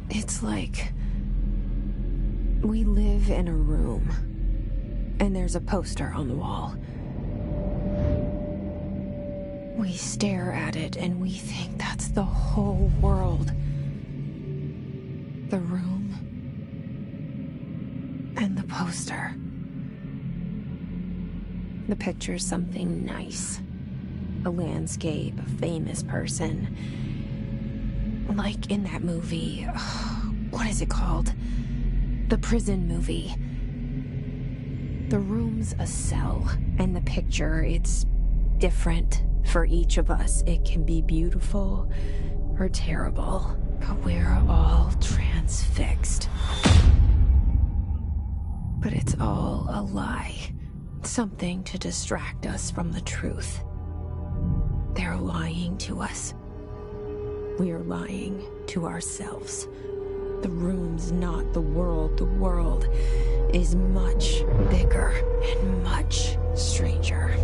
It's like we live in a room, and there's a poster on the wall. We stare at it, and we think that's the whole world. The room, and the poster. The picture's something nice. A landscape, a famous person. Like in that movie, what is it called? The prison movie. The room's a cell, and the picture, it's different for each of us. It can be beautiful or terrible, but we're all transfixed. But it's all a lie. Something to distract us from the truth. They're lying to us. We're lying to ourselves. The room's not the world. The world is much bigger and much stranger.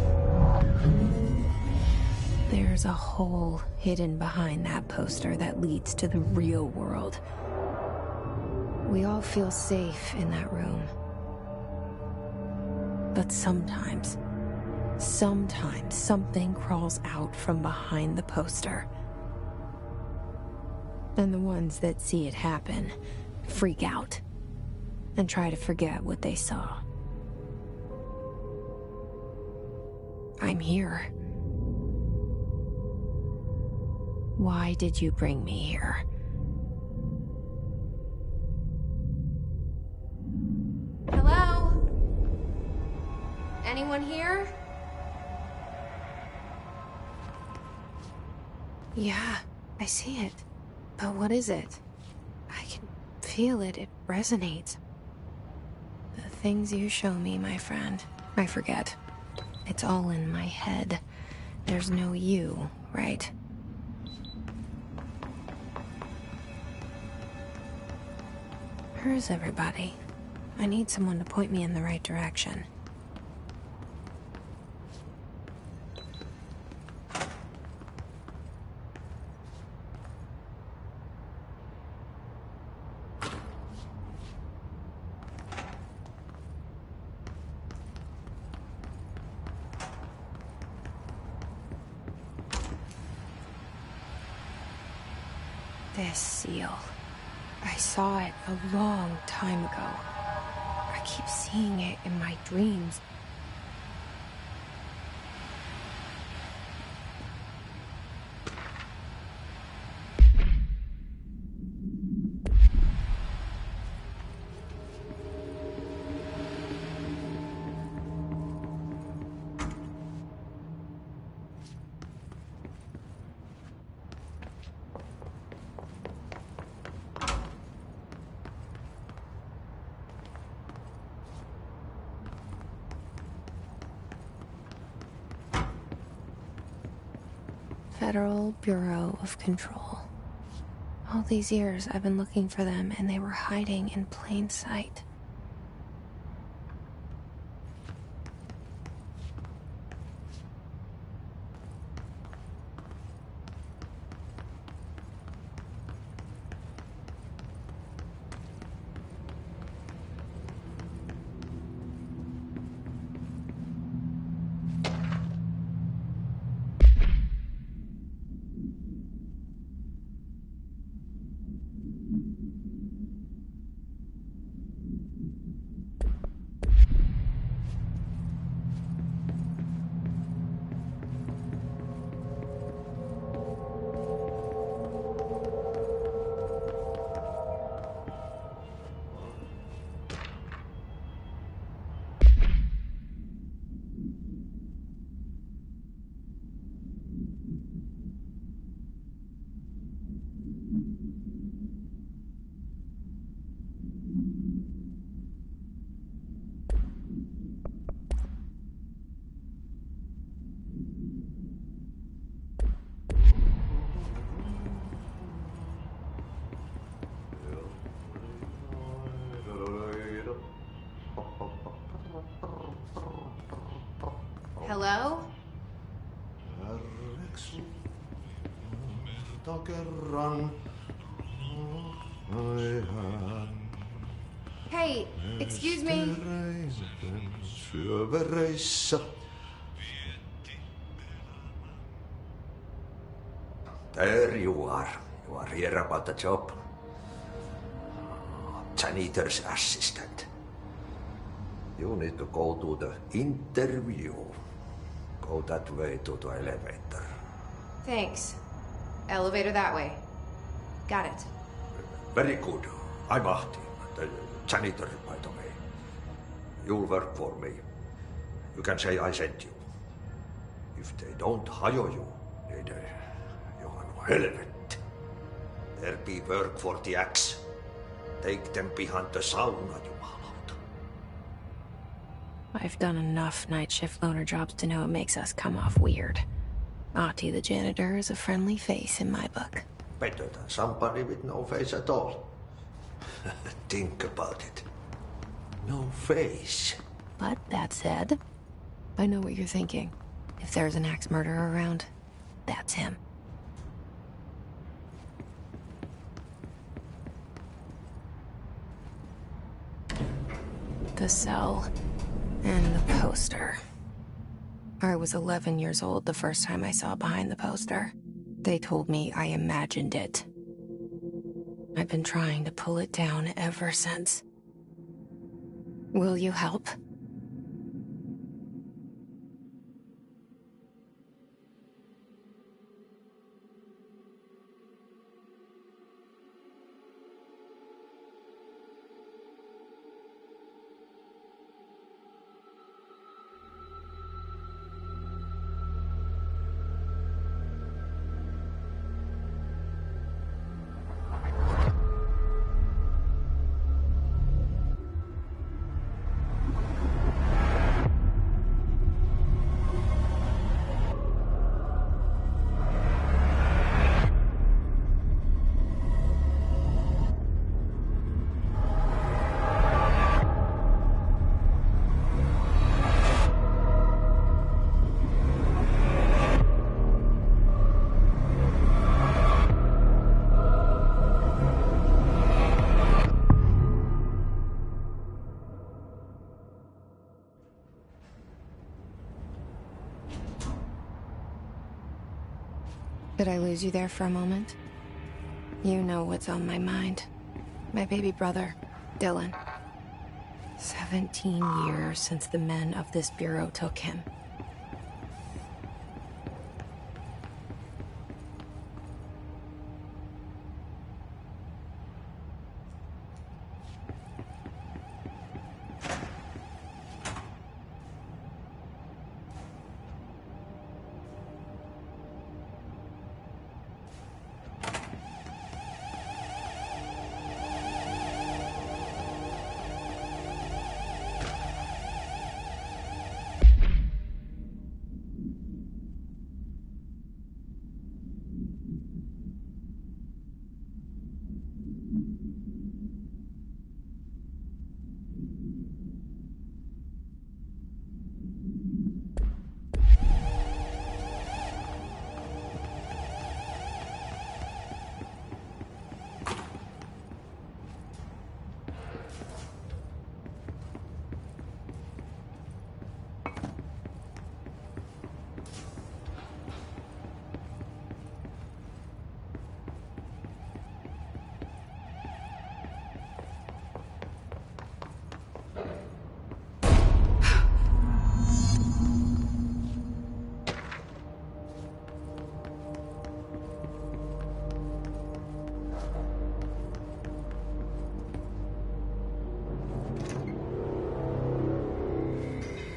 There's a hole hidden behind that poster that leads to the real world. We all feel safe in that room. But sometimes something crawls out from behind the poster. And the ones that see it happen freak out and try to forget what they saw. I'm here. Why did you bring me here? Hello? Anyone here? Yeah, I see it. But what is it? I can feel it. It resonates. The things you show me, my friend, I forget. It's all in my head. There's no you, right? Where's everybody? I need someone to point me in the right direction. This seal. I saw it a long time ago. I keep seeing it in my dreams. Federal Bureau of Control. All these years I've been looking for them, and they were hiding in plain sight. Hello? Hey, excuse me. Syövereissä. There you are. You are here about the job. Janitor's assistant. You need to go to the interview. Go that way to the elevator. Thanks. Elevator that way. Got it. Very good. I'm Ahti, the janitor, by the way. You'll work for me. You can say I sent you. If they don't hire you, niin Johan helvet. There be work for the axe. Take them behind the sauna, jumalauta. I've done enough night shift loner jobs to know it makes us come off weird. Ahti the janitor is a friendly face in my book. Better than somebody with no face at all. Think about it. No face. But that said, I know what you're thinking. If there's an axe murderer around, that's him. The cell and the poster. I was 11 years old the first time I saw behind the poster. They told me I imagined it. I've been trying to pull it down ever since. Will you help? Did I lose you there for a moment? You know what's on my mind. My baby brother, Dylan. 17 years since the men of this bureau took him.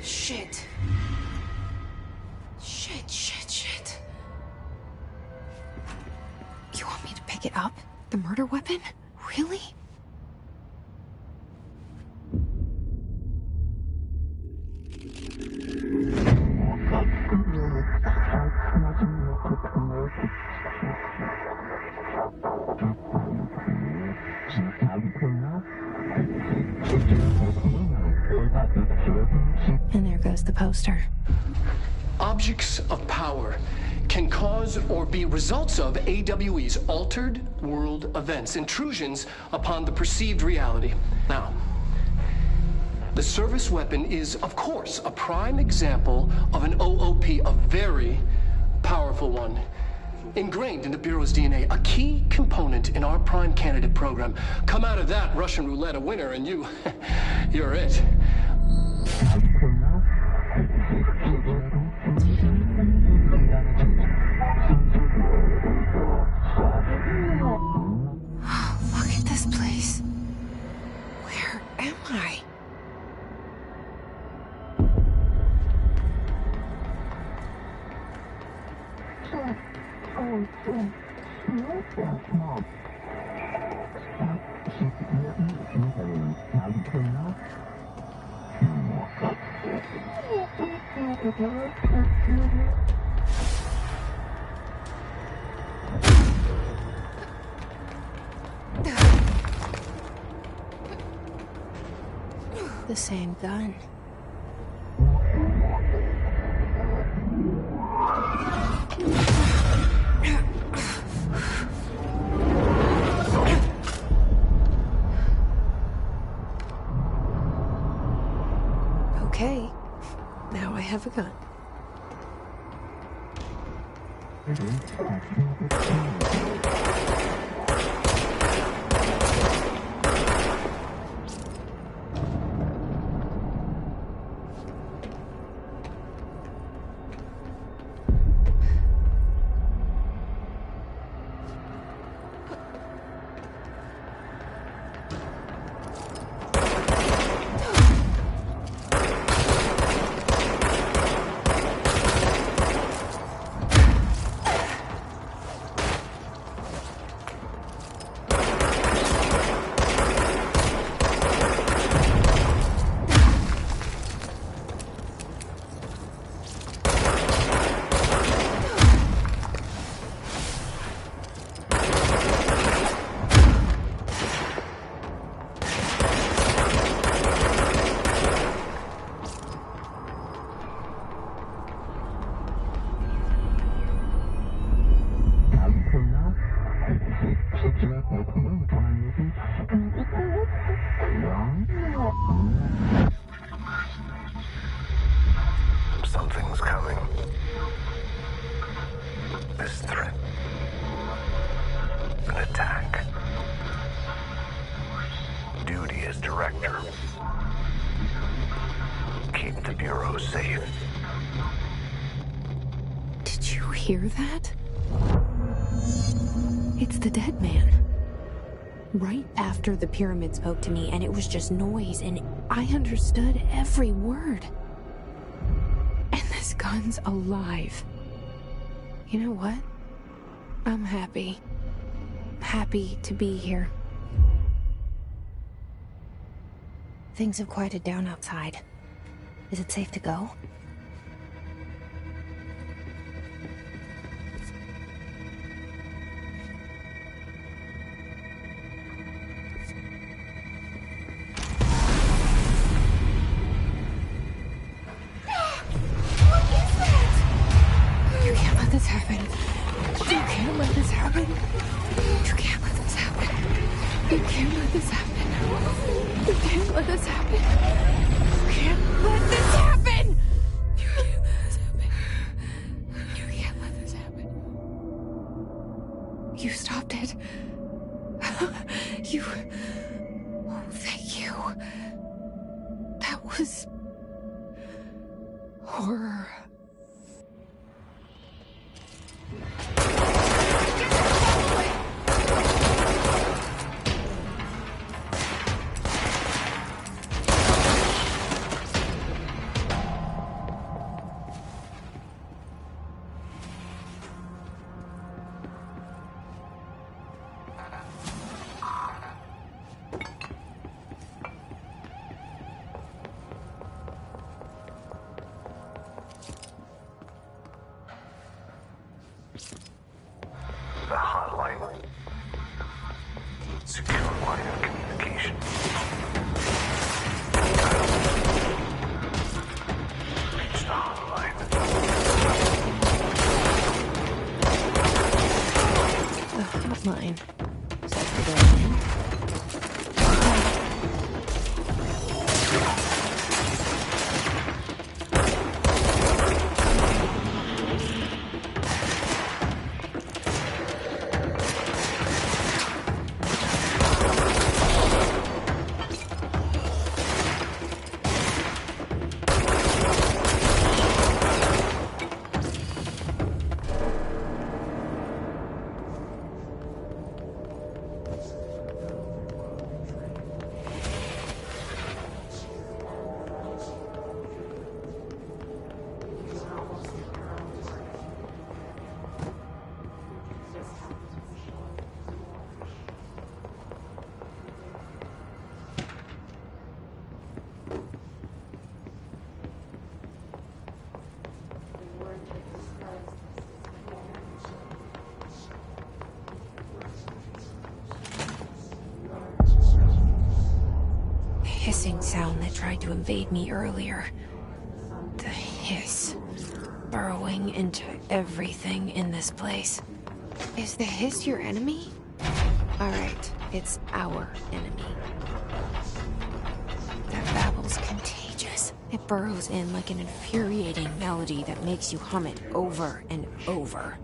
Shit. Shit. You want me to pick it up? The murder weapon? Really? And there goes the poster. Objects of power can cause or be results of AWE's altered world events, intrusions upon the perceived reality. Now, the service weapon is, of course, a prime example of an OOP, a very powerful one. Ingrained in the Bureau's DNA, a key component in our prime candidate program. Come out of that Russian roulette a winner and you're it. Look at this place. Where am I? The same gun. Okay, now I have a gun. Something's coming. This threat. An attack. Duty as director. Keep the Bureau safe. Did you hear that? It's the dead man. Right after the pyramid spoke to me, and it was just noise, and I understood every word. And this gun's alive. You know what? I'm happy. Happy to be here. Things have quieted down outside. Is it safe to go? This happen. You can't let this happen. You can't let this happen. You can't let this happen. You can't let this happen. You can't let this happen. You can't let this happen. You can't let this happen. You stopped it. You. Oh, thank you. That was horror. The hotline. Secure line of communication. Reach the hotline. mine. So I can go in. Hissing sound that tried to invade me earlier. The hiss. Burrowing into everything in this place. Is the hiss your enemy? Alright, it's our enemy. That babble's contagious. It burrows in like an infuriating melody that makes you hum it over and over.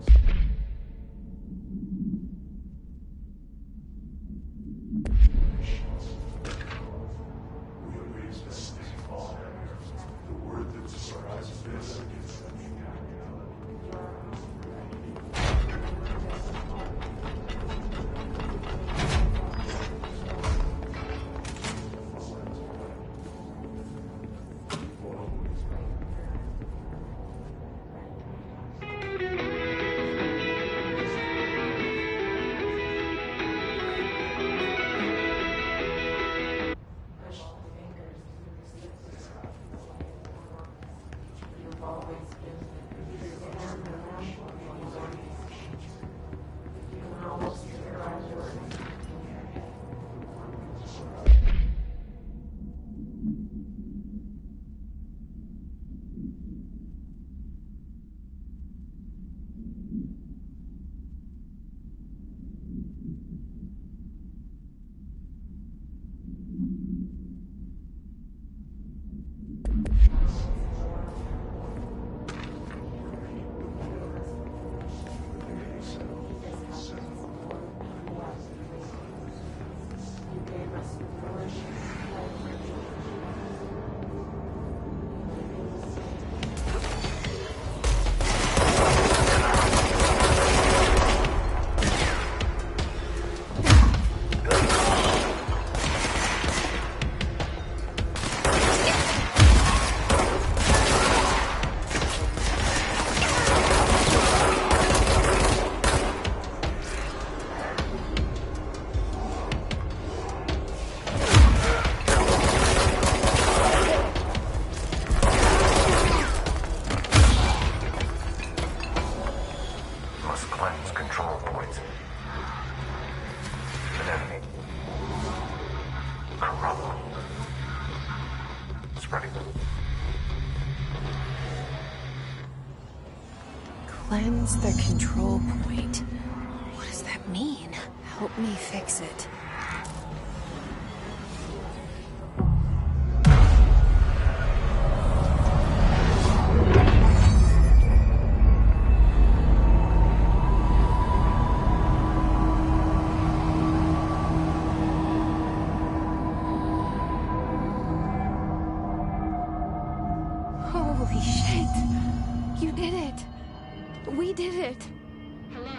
Cleanse the control point. What does that mean? Help me fix it. Holy shit! You did it! We did it! Hello?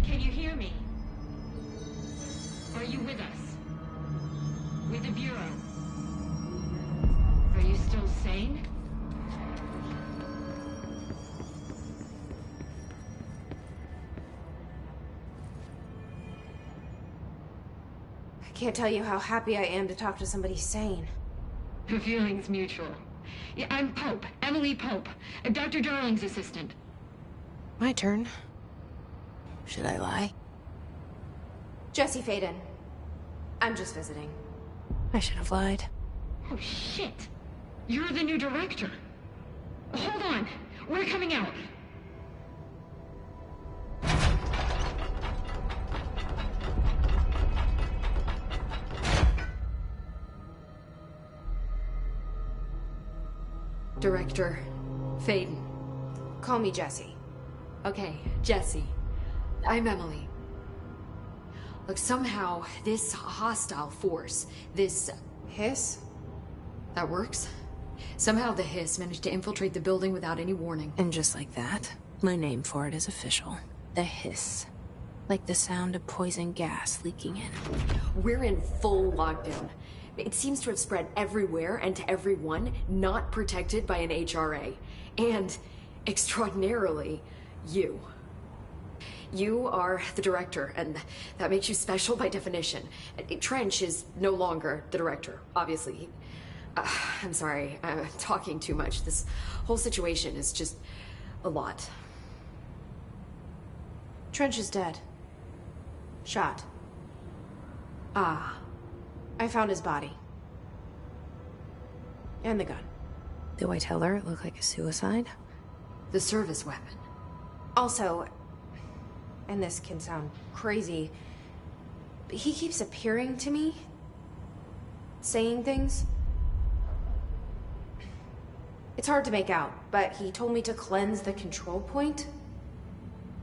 Can you hear me? Are you with us? With the Bureau? Are you still sane? I can't tell you how happy I am to talk to somebody sane. The feeling's mutual. Yeah, I'm Pope. Emily Pope. Dr. Darling's assistant. My turn. Should I lie? Jesse Faden. I'm just visiting. I should have lied. Oh, shit. You're the new director. Hold on. We're coming out. Director Faden. Call me Jesse. Okay, Jesse. I'm Emily. Look, somehow this hostile force, this Hiss? that works. Somehow the Hiss managed to infiltrate the building without any warning. And just like that, my name for it is official. The Hiss. Like the sound of poison gas leaking in. We're in full lockdown. It seems to have spread everywhere and to everyone not protected by an HRA. And, extraordinarily, you. You are the director, and that makes you special by definition. Trench is no longer the director, obviously. I'm sorry, I'm talking too much. This whole situation is just a lot. Trench is dead. Shot. Ah. I found his body. And the gun. Do I tell her it looked like a suicide? The service weapon. Also, and this can sound crazy, but he keeps appearing to me. Saying things. It's hard to make out, but he told me to cleanse the control point.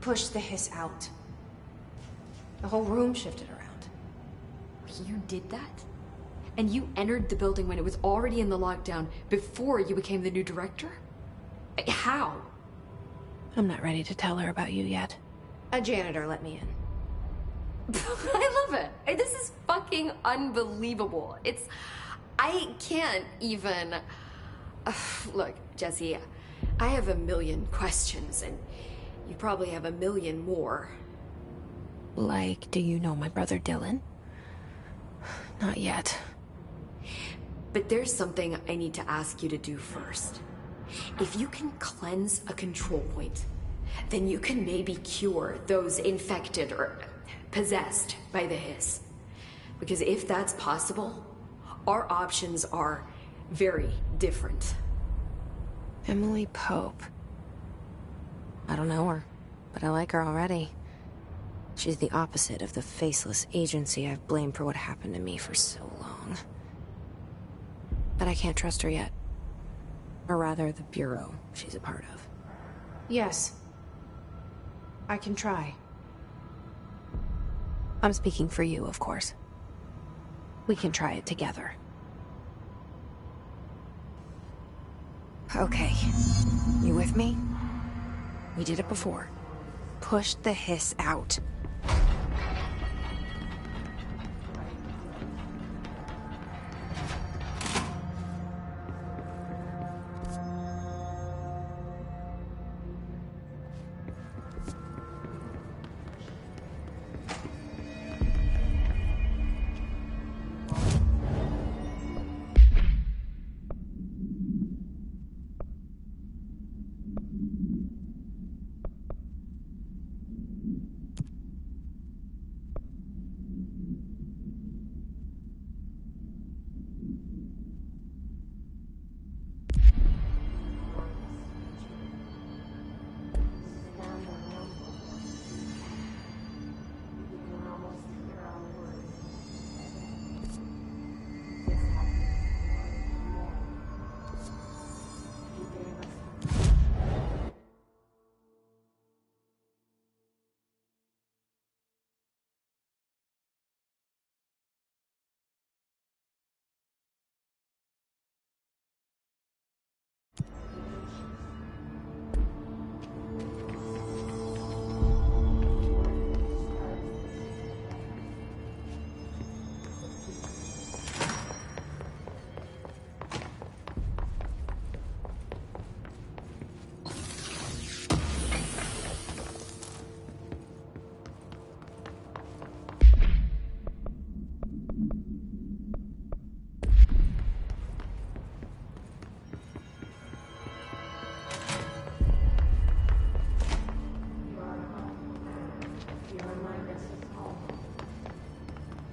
Push the Hiss out. The whole room shifted around. You did that? And you entered the building when it was already in the lockdown before you became the new director? How? I'm not ready to tell her about you yet. A janitor let me in. I love it. This is fucking unbelievable. I can't even... Look, Jesse, I have a million questions, and you probably have a million more. Like, do you know my brother Dylan? Not yet. But there's something I need to ask you to do first. If you can cleanse a control point, then you can maybe cure those infected or possessed by the Hiss. Because if that's possible, our options are very different. Emily Pope. I don't know her, but I like her already. She's the opposite of the faceless agency I've blamed for what happened to me for so long. But I can't trust her yet. Or rather, the Bureau she's a part of. Yes. I can try. I'm speaking for you, of course. We can try it together. Okay. You with me? We did it before. Push the Hiss out.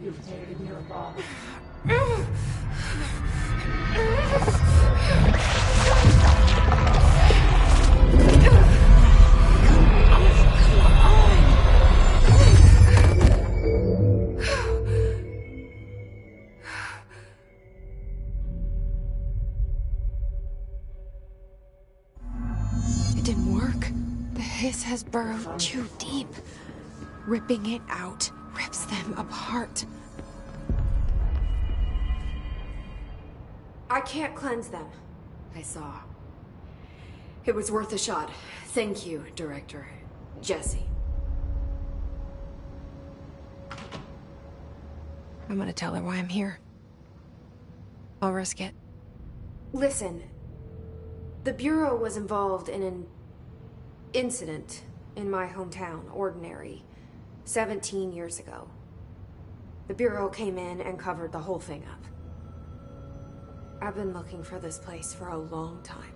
You've taken your body. It didn't work. The hiss has burrowed too deep. Ripping it out rips them apart. I can't cleanse them. I saw. It was worth a shot. Thank you, Director. Jesse. I'm gonna tell her why I'm here. I'll risk it. Listen, the Bureau was involved in an incident in my hometown, Ordinary, 17 years ago. The Bureau came in and covered the whole thing up. I've been looking for this place for a long time.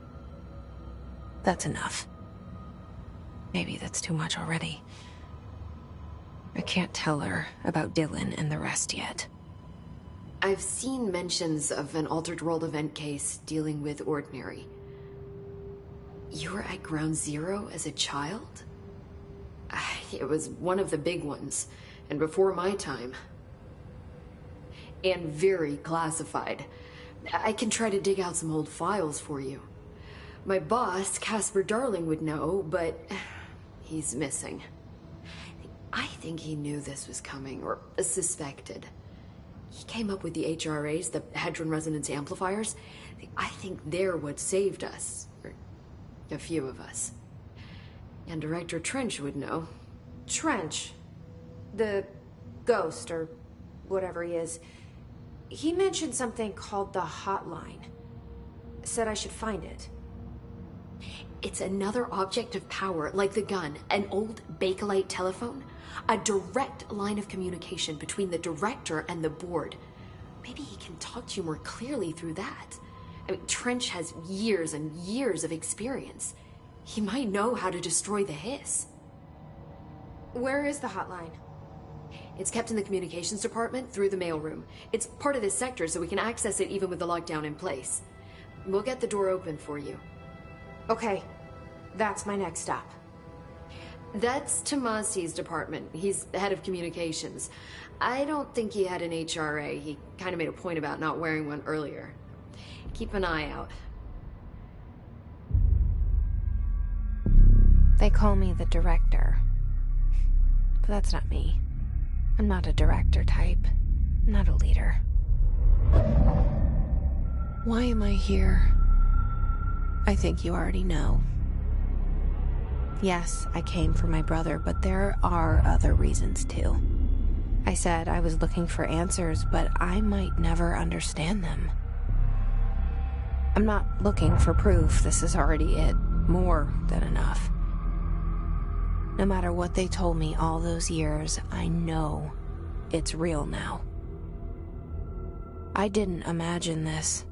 That's enough. Maybe that's too much already. I can't tell her about Dylan and the rest yet. I've seen mentions of an Altered World event case dealing with Ordinary. You were at Ground Zero as a child? It was one of the big ones, and before my time. And very classified. I can try to dig out some old files for you. My boss, Casper Darling, would know, but he's missing. I think he knew this was coming, or suspected. He came up with the HRAs, the Hadron Resonance Amplifiers. I think they're what saved us. Or a few of us. And Director Trench would know. Trench, the ghost, or whatever he is, he mentioned something called the Hotline. Said I should find it. It's another object of power, like the gun, an old Bakelite telephone. A direct line of communication between the director and the board. Maybe he can talk to you more clearly through that. I mean, Trench has years and years of experience. He might know how to destroy the hiss. Where is the hotline? It's kept in the communications department through the mailroom. It's part of this sector, so we can access it even with the lockdown in place. We'll get the door open for you. Okay, that's my next stop. That's Tomasi's department. He's the head of communications. I don't think he had an HRA. He kind of made a point about not wearing one earlier. Keep an eye out. They call me the director. But that's not me. I'm not a director type. I'm not a leader. Why am I here? I think you already know. Yes, I came for my brother, but there are other reasons too. I said I was looking for answers, but I might never understand them. I'm not looking for proof. This is already it. More than enough. No matter what they told me all those years, I know it's real now. I didn't imagine this.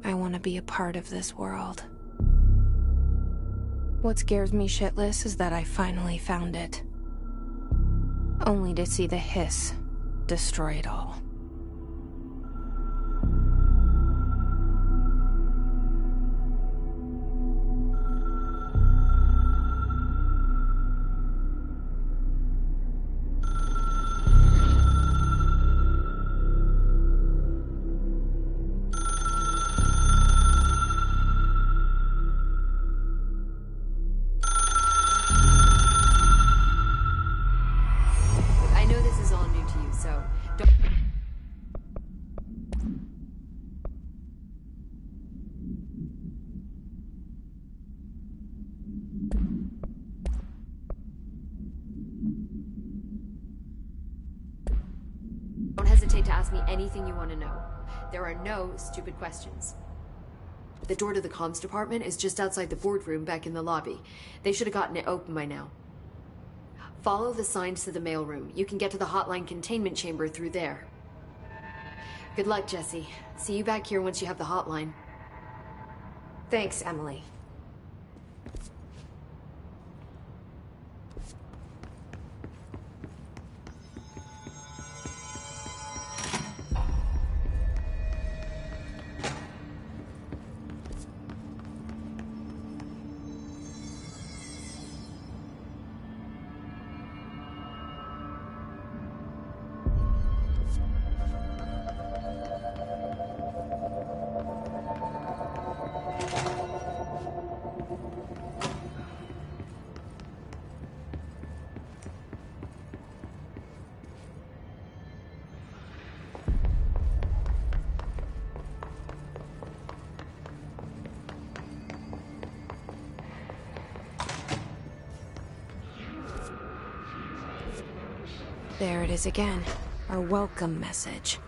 I want to be a part of this world. What scares me shitless is that I finally found it. Only to see the hiss destroy it all. Don't hesitate to ask me anything you want to know. There are no stupid questions. The door to the comms department is just outside the boardroom back in the lobby. They should have gotten it open by now. Follow the signs to the mailroom. You can get to the hotline containment chamber through there. Good luck, Jesse. See you back here once you have the hotline. Thanks, Emily. There it is again. Our welcome message.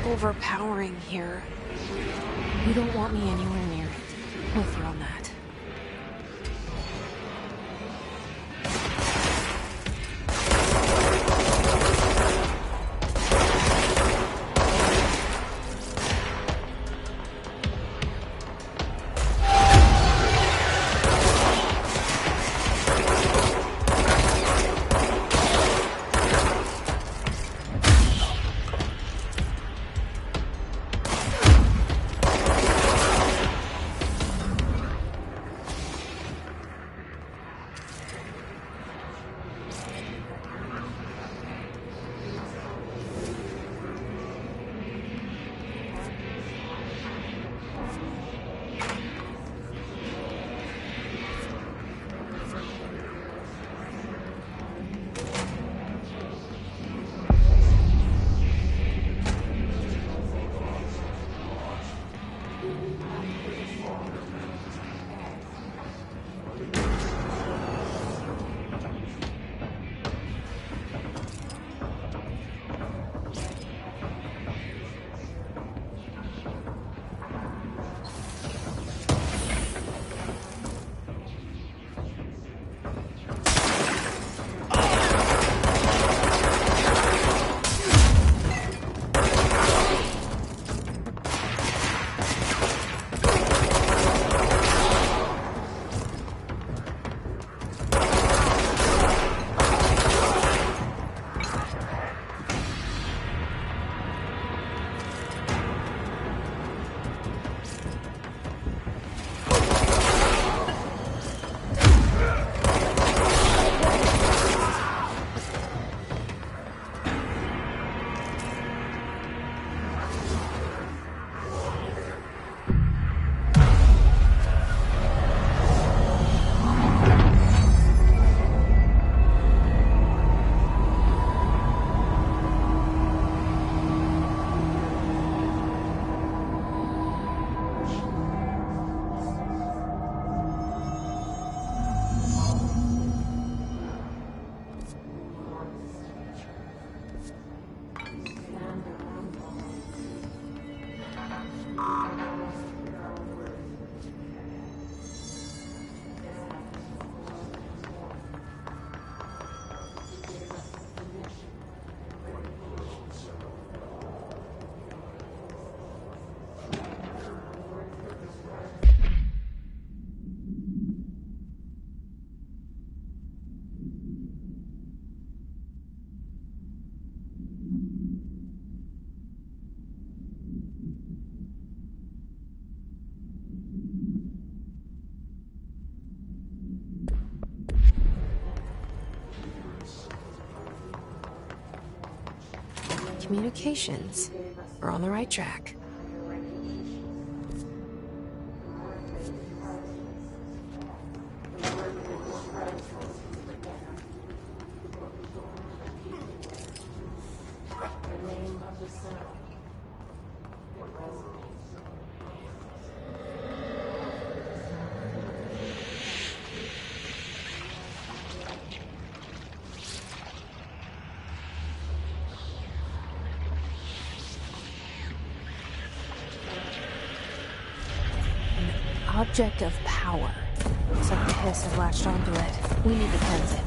Overpowering here. You don't want me anywhere near it. With you on that. Communications. We're on the right track. object of power. Looks like the Hiss have latched onto it. We need to cleanse it.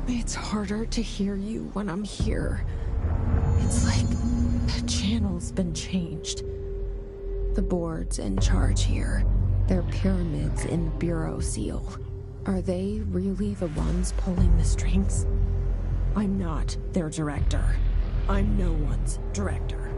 It's harder to hear you when I'm here. It's like the channel's been changed. The board's in charge here. They're pyramids in the Bureau seal. Are they really the ones pulling the strings? I'm not their director. I'm no one's director.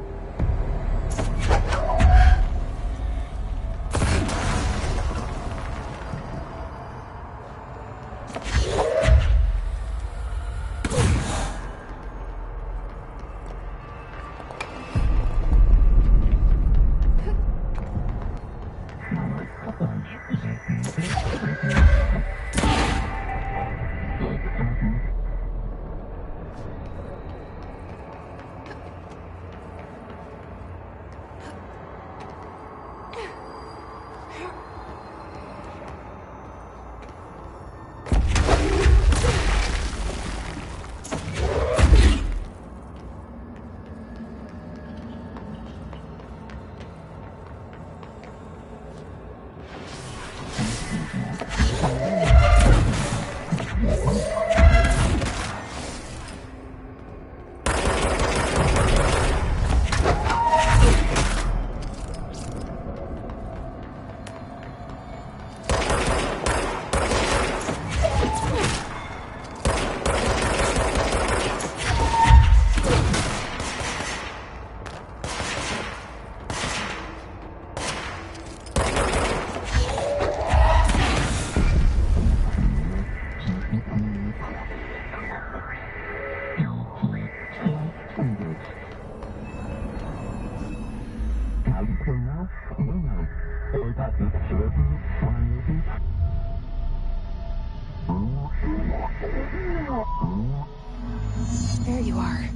There you are.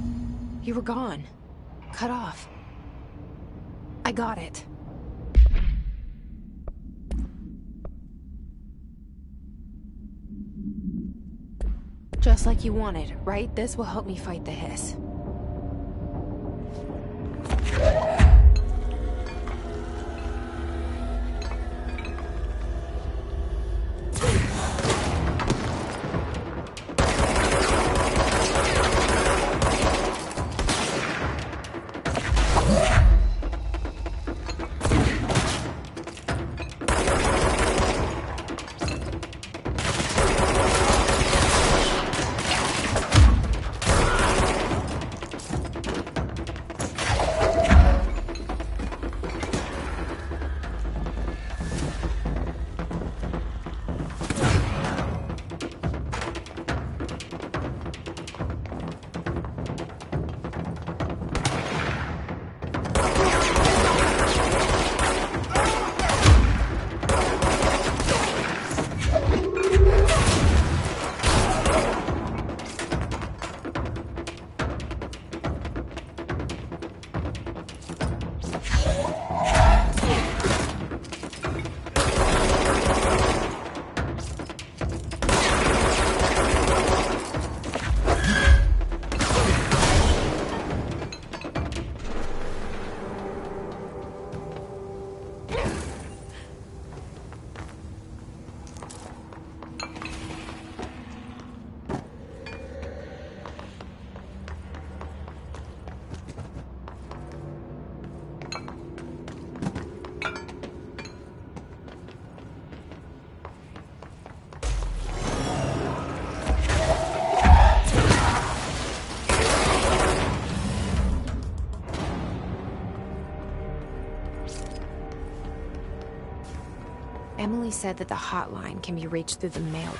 You were gone. Cut off. I got it. Just like you wanted, right? This will help me fight the Hiss. Emily said that the hotline can be reached through the mailroom.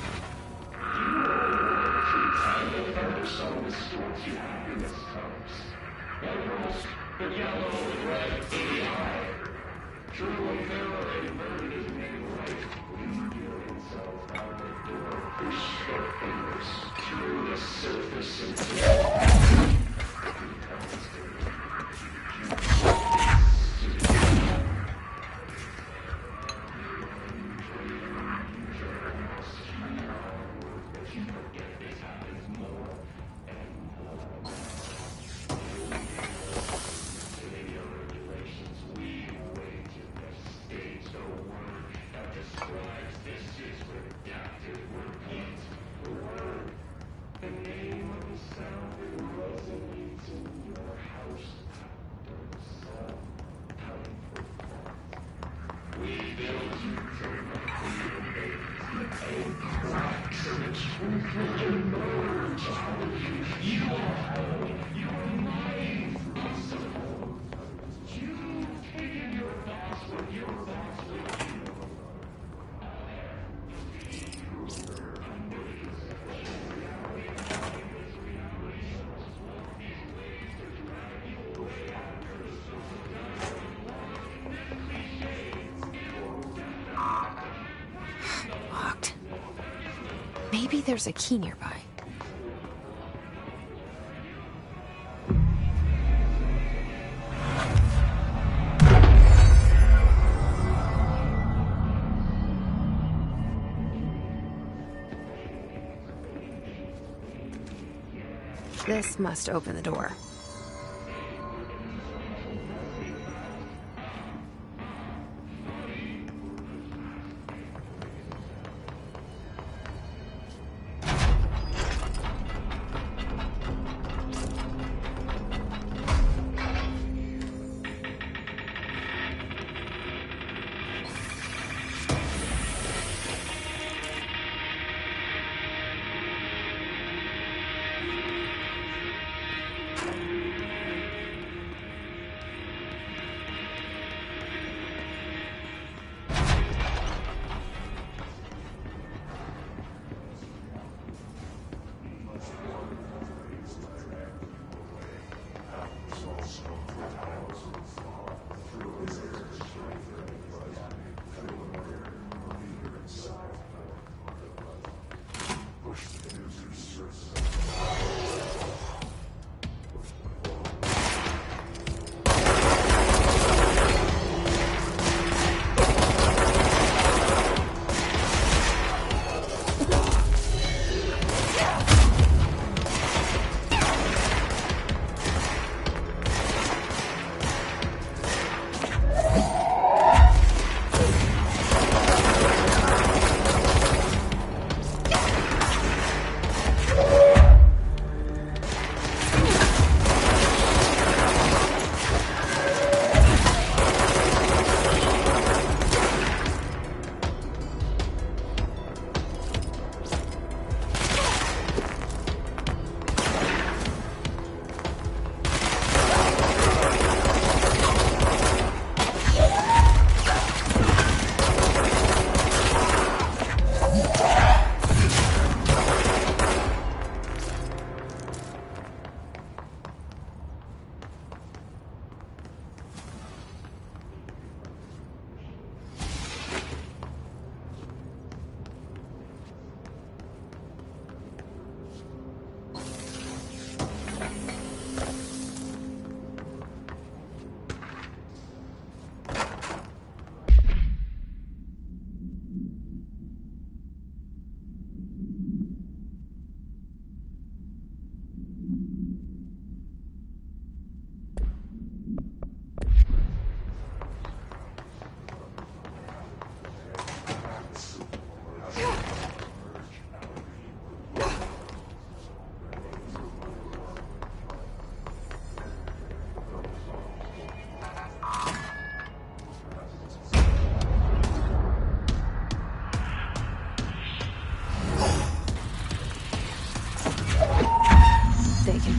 Locked. Maybe there's a key nearby. This must open the door.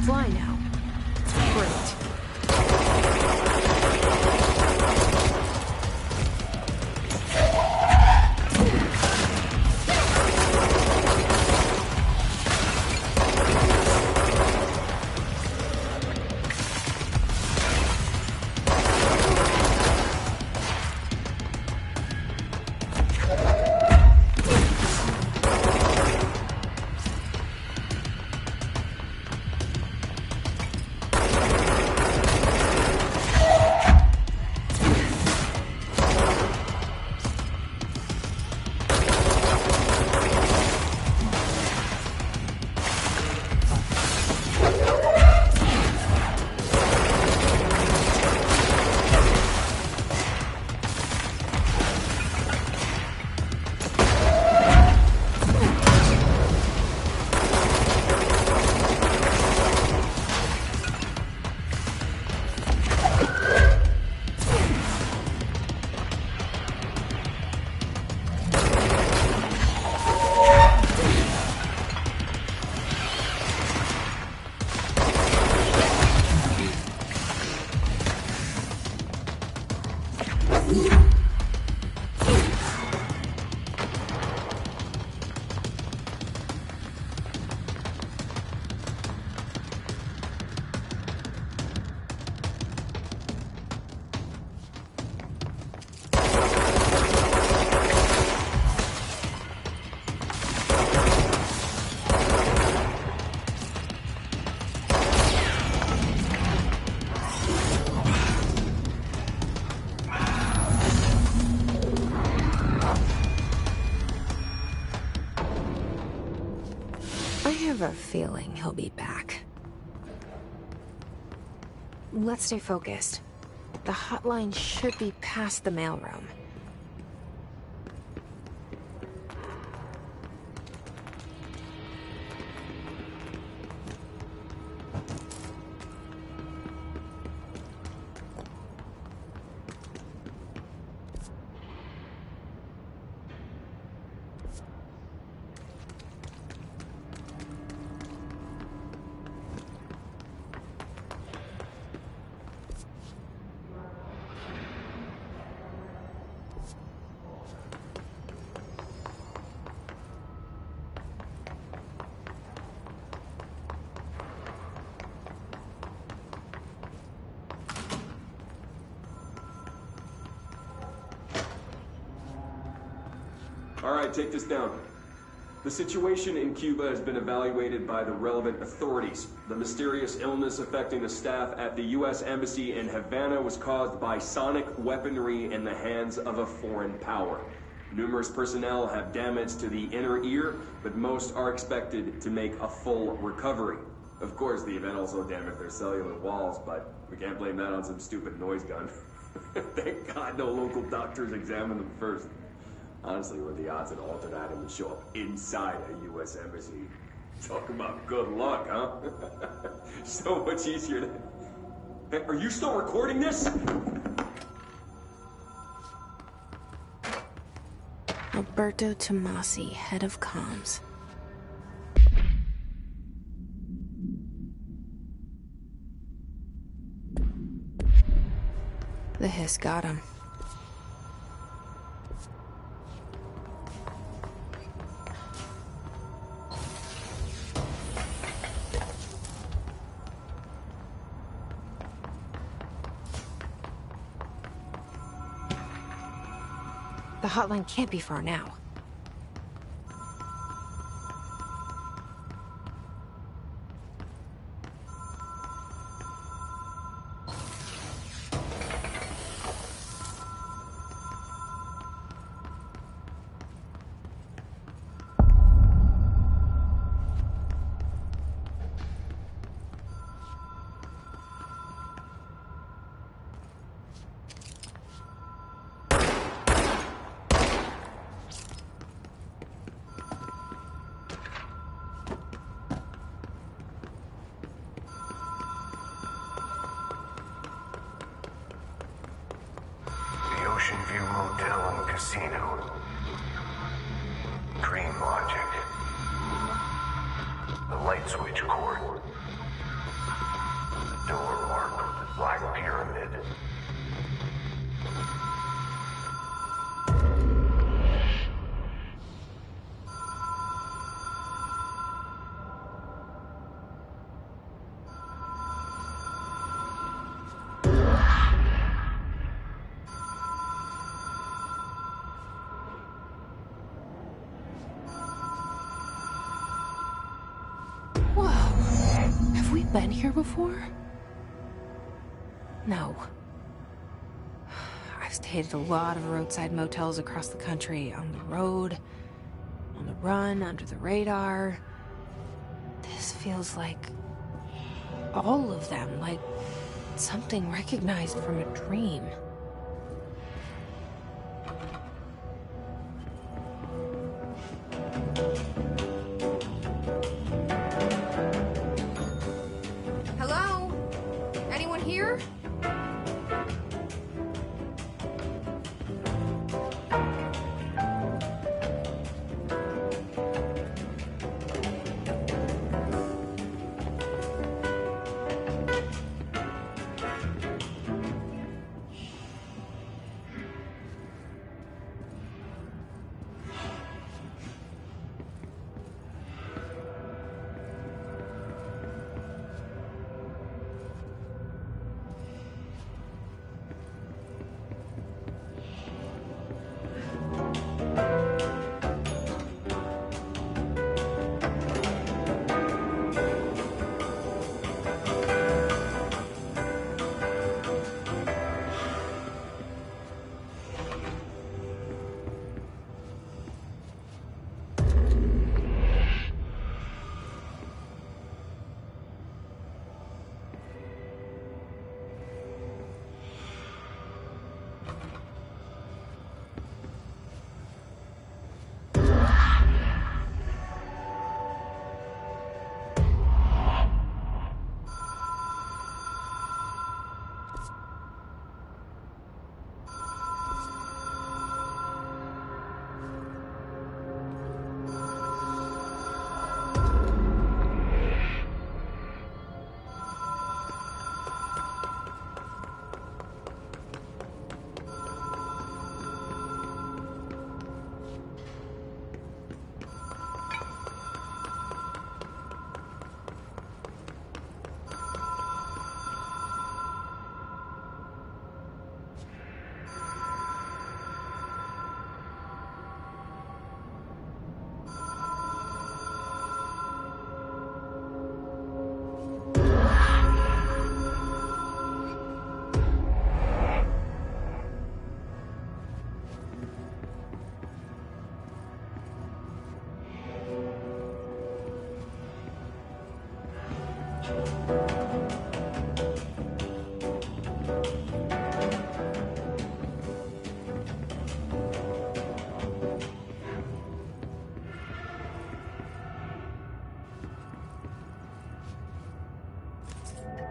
Fly now. Great. feeling he'll be back. Let's stay focused. The hotline should be past the mailroom. All right, take this down. The situation in Cuba has been evaluated by the relevant authorities. The mysterious illness affecting the staff at the U.S. Embassy in Havana was caused by sonic weaponry in the hands of a foreign power. Numerous personnel have damage to the inner ear, but most are expected to make a full recovery. Of course, the event also damaged their cellular walls, but we can't blame that on some stupid noise gun. Thank God no local doctors examined them first. Honestly, what are the odds an altered item would show up inside a U.S. embassy? Talk about good luck, huh? So much easier to... Hey, are you still recording this? Alberto Tomasi, head of comms. The hiss got him. The hotline can't be far now. Ocean View Motel and Casino. Dream Logic. The light switch cord. The door marked with the Black Pyramid. Been here before? No. I've stayed at a lot of roadside motels across the country, on the road, on the run, under the radar. This feels like all of them, like something recognized from a dream.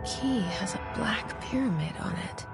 Key has a black pyramid on it.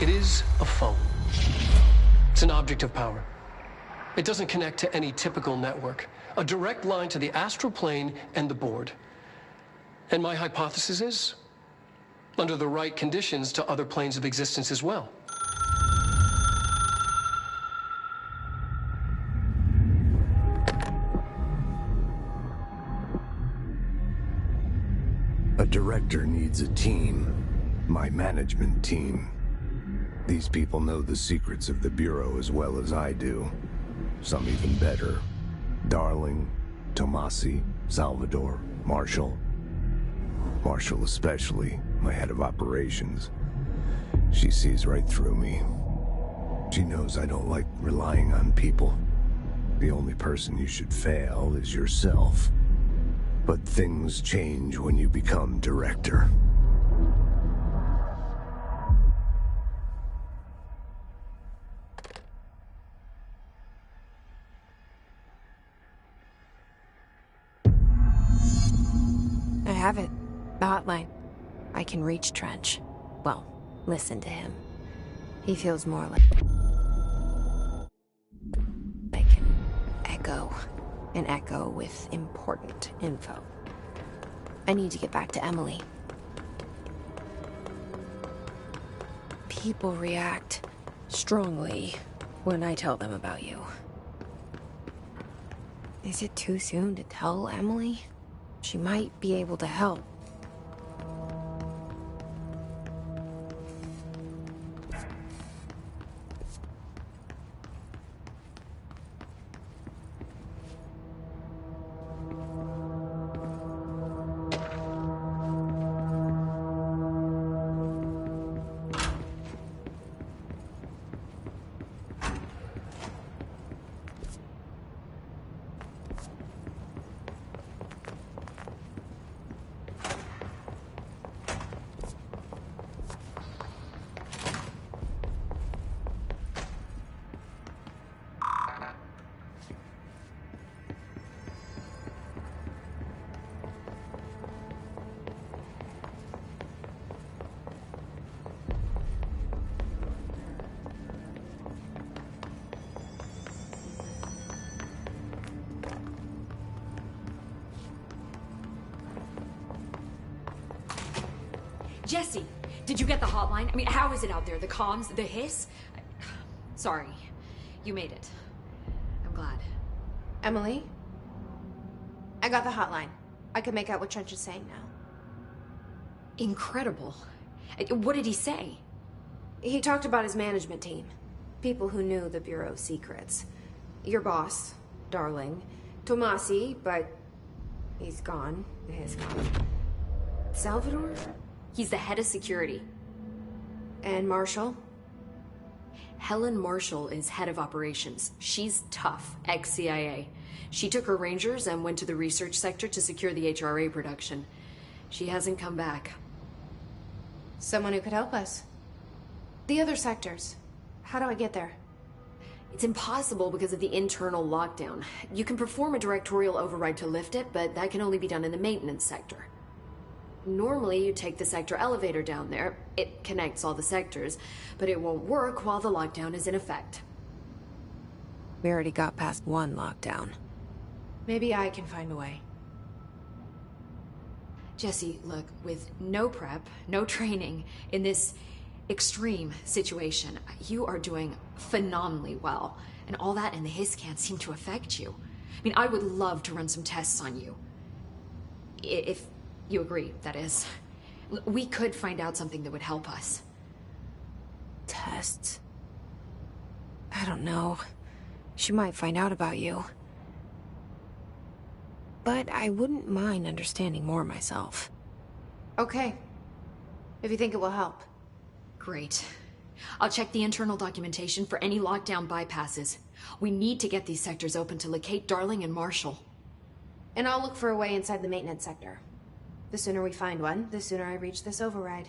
It is a phone. It's an object of power. It doesn't connect to any typical network. A direct line to the astral plane and the board. And my hypothesis is, under the right conditions, to other planes of existence as well. A director needs a team. My management team. These people know the secrets of the Bureau as well as I do. Some even better. Darling, Tomasi, Salvador, Marshall. Marshall especially, my head of operations. She sees right through me. She knows I don't like relying on people. The only person you should fail is yourself. But things change when you become director. I have it. The hotline. I can reach Trench. Well, listen to him. He feels more like an echo. An echo with important info. I need to get back to Emily. People react strongly when I tell them about you. Is it too soon to tell Emily? She might be able to help. the hotline? I mean, how is it out there? The comms? The hiss? Sorry. You made it. I'm glad. Emily? I got the hotline. I can make out what Trench is saying now. Incredible. What did he say? He talked about his management team. People who knew the Bureau's secrets. Your boss, Darling. Tomasi, but he's gone. He's gone. Salvador? He's the head of security. And Marshall? Helen Marshall is head of operations. She's tough, ex-CIA. She took her Rangers and went to the research sector to secure the HRA production. She hasn't come back. Someone who could help us. The other sectors. How do I get there? It's impossible because of the internal lockdown. You can perform a directorial override to lift it, but that can only be done in the maintenance sector. Normally, you take the sector elevator down there. It connects all the sectors, but it won't work while the lockdown is in effect. We already got past one lockdown. Maybe I can find a way. Jesse, look, with no prep, no training, in this extreme situation, you are doing phenomenally well. And all that and the hiss can't seem to affect you. I mean, I would love to run some tests on you. If you agree, that is. We could find out something that would help us. Tests? I don't know. She might find out about you. But I wouldn't mind understanding more myself. Okay. If you think it will help. Great. I'll check the internal documentation for any lockdown bypasses. We need to get these sectors open to locate Darling and Marshall. And I'll look for a way inside the maintenance sector. The sooner we find one, the sooner I reach this override.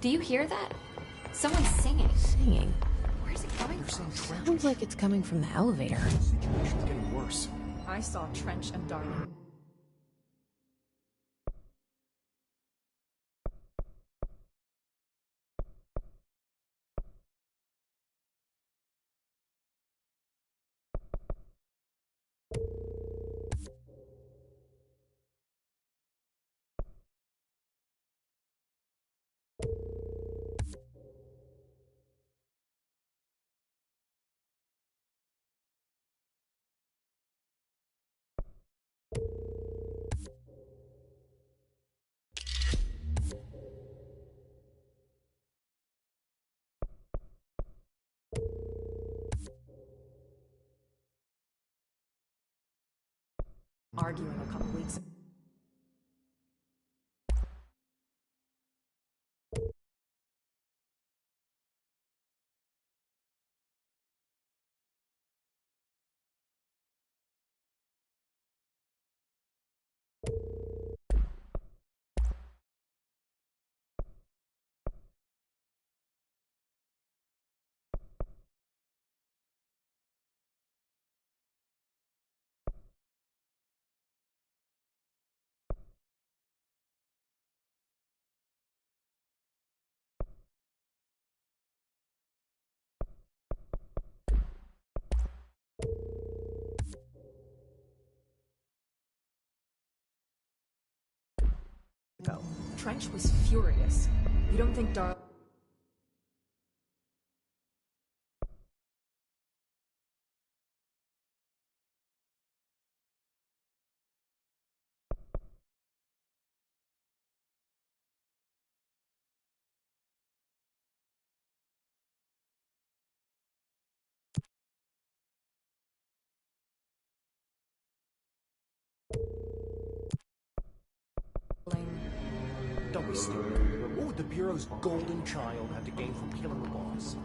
Do you hear that? Someone's singing. Singing? Where's it coming from? Sounds like it's coming from the elevator. The situation's getting worse. I saw Trench and Darling. Arguing a couple weeks ago. Trench was furious. You don't think Darling... Don't be stupid. What would the Bureau's golden child have to gain from killing the boss?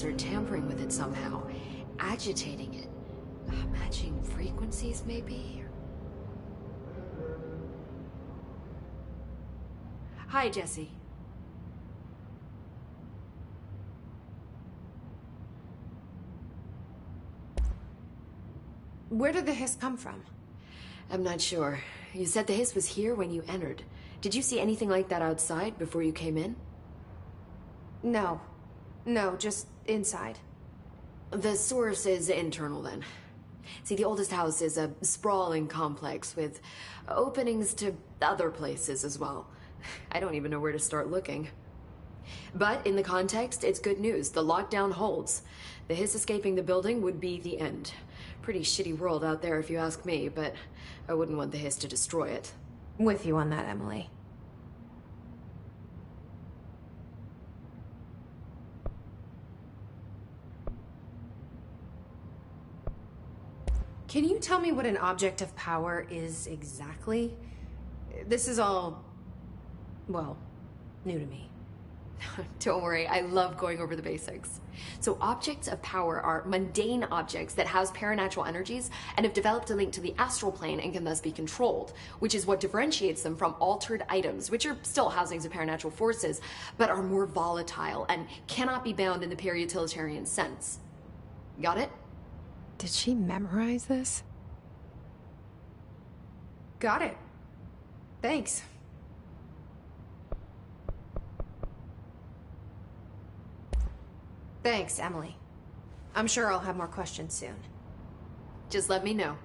Or tampering with it somehow, agitating it, matching frequencies maybe? Hi, Jesse. Where did the hiss come from? I'm not sure. You said the hiss was here when you entered. Did you see anything like that outside before you came in? No. No, just inside. The source is internal, then. See, the oldest house is a sprawling complex with openings to other places as well. I don't even know where to start looking. But in the context, it's good news. The lockdown holds. The hiss escaping the building would be the end. Pretty shitty world out there if you ask me, but I wouldn't want the hiss to destroy it. With you on that, Emily. Can you tell me what an object of power is exactly? This is all, well, new to me. Don't worry, I love going over the basics. So objects of power are mundane objects that house paranatural energies and have developed a link to the astral plane and can thus be controlled, which is what differentiates them from altered items, which are still housings of paranatural forces, but are more volatile and cannot be bound in the pure utilitarian sense. Got it? Did she memorize this? Got it. Thanks. Thanks, Emily. I'm sure I'll have more questions soon. Just let me know.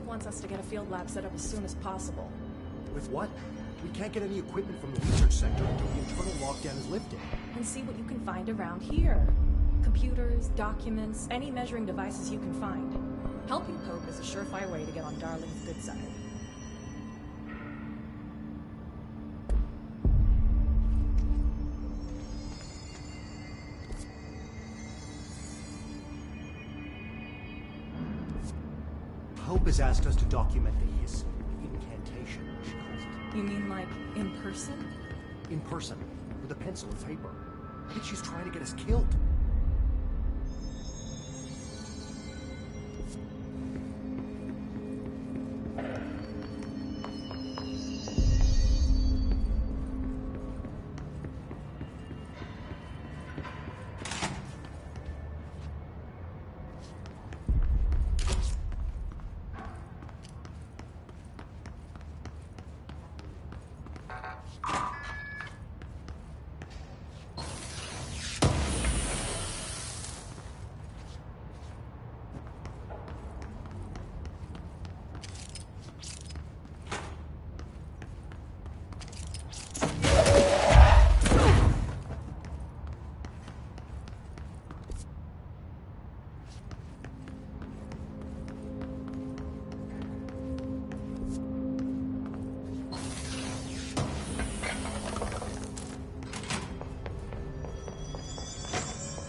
Wants us to get a field lab set up as soon as possible. With what? We can't get any equipment from the research center until the internal lockdown is lifted. And see what you can find around here. Computers, documents, any measuring devices you can find. Helping Pope is a surefire way to get on Darling's good side. Hope has asked us to document the hiss incantation, she calls it. You mean like in person? In person, with a pencil and paper. I think she's trying to get us killed.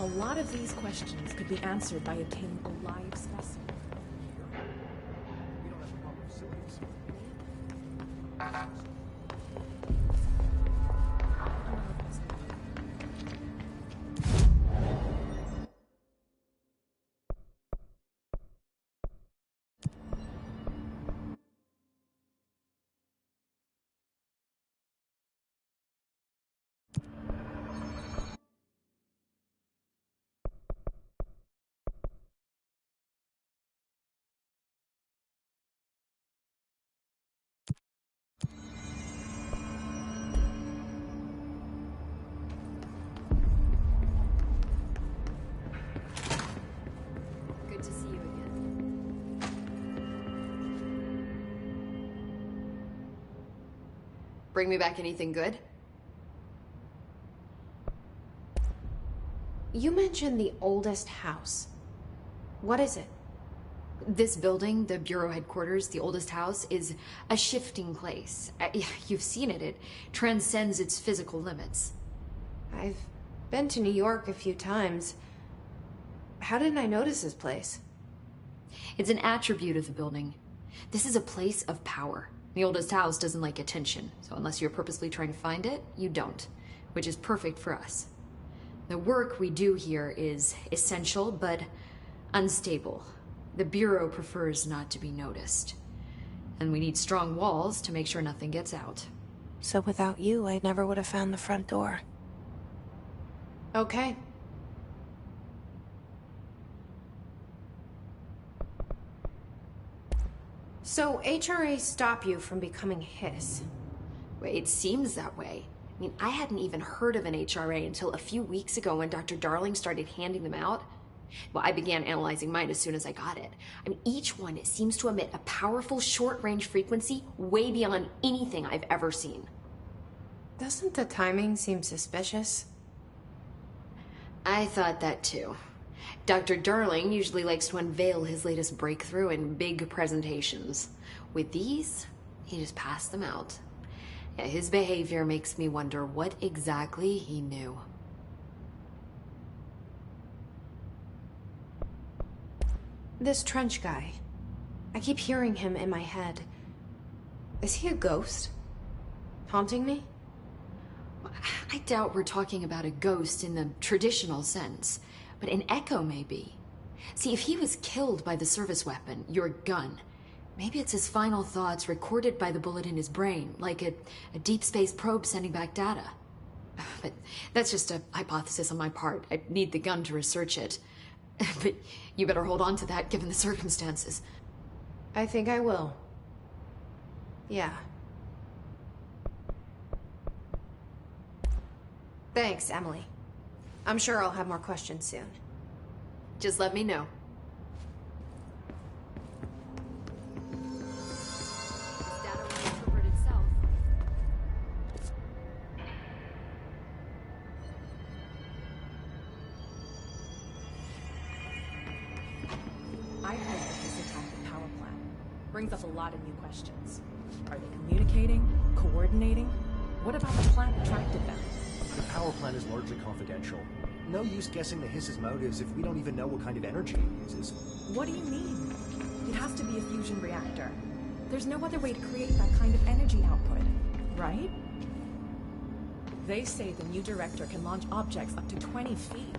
A lot of these questions could be answered by obtaining a live specimen. We don't have the proper facilities. Good to see you again. Bring me back anything good? You mentioned the oldest house. What is it? This building, the Bureau headquarters, the oldest house, is a shifting place. You've seen it. It transcends its physical limits. I've been to New York a few times. How didn't I notice this place? It's an attribute of the building. This is a place of power. The oldest house doesn't like attention, so unless you're purposely trying to find it, you don't, which is perfect for us. The work we do here is essential, but unstable. The Bureau prefers not to be noticed. And we need strong walls to make sure nothing gets out. So without you, I never would have found the front door. Okay. So HRA stop you from becoming Hiss? It seems that way. I mean, I hadn't even heard of an HRA until a few weeks ago when Dr. Darling started handing them out. Well, I began analyzing mine as soon as I got it. I mean, each one seems to emit a powerful short-range frequency way beyond anything I've ever seen. Doesn't the timing seem suspicious? I thought that too. Dr. Darling usually likes to unveil his latest breakthrough in big presentations. With these, he just passed them out. Yeah, his behavior makes me wonder what exactly he knew. This Trench guy. I keep hearing him in my head. Is he a ghost? Haunting me? I doubt we're talking about a ghost in the traditional sense, but an echo maybe. See, if he was killed by the service weapon, your gun, maybe it's his final thoughts recorded by the bullet in his brain, like a deep space probe sending back data. But that's just a hypothesis on my part. I need the gun to research it. But you better hold on to that given the circumstances. I think I will. Yeah. Thanks, Emily. I'm sure I'll have more questions soon. Just let me know. This data will interpret itself. I heard that this attacked the power plant. Brings up a lot of new questions. Are they communicating? Coordinating? What about the plant attracted them? The power plant is largely confidential. No use guessing the Hiss's motives if we don't even know what kind of energy it uses. What do you mean? It has to be a fusion reactor. There's no other way to create that kind of energy output, right? They say the new director can launch objects up to 20 feet.